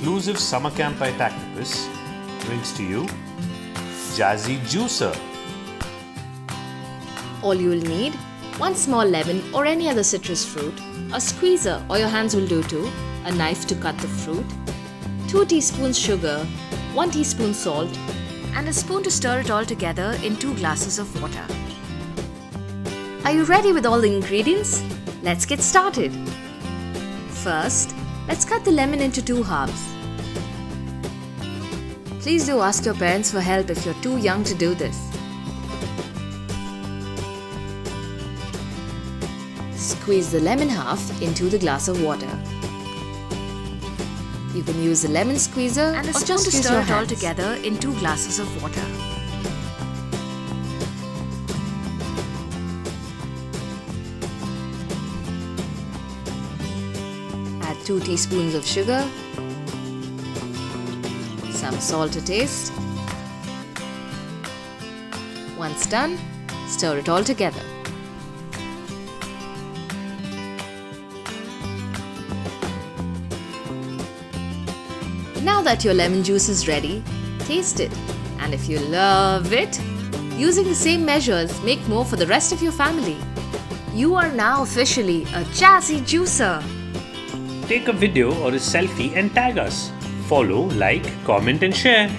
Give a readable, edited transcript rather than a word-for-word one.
exclusive summer camp by Tactopus brings to you Jazzy Juicer. All you will need: 1 small lemon or any other citrus fruit, a squeezer or your hands will do too, a knife to cut the fruit, 2 teaspoons sugar, 1 teaspoon salt, and a spoon to stir it all together in 2 glasses of water. Are you ready with all the ingredients? Let's get started. First, let's cut the lemon into 2 halves. Please do ask your parents for help if you're too young to do this. Squeeze the lemon half into the glass of water. You can use a lemon squeezer and a or spoon just to use stir your it all hands. together in 2 glasses of water. Add 2 teaspoons of sugar, some salt to taste. Once done, stir it all together. Now that your lemon juice is ready, taste it. And if you love it, using the same measures, make more for the rest of your family. You are now officially a Jazzy Juicer. Take a video or a selfie and tag us. Follow, like, comment and share.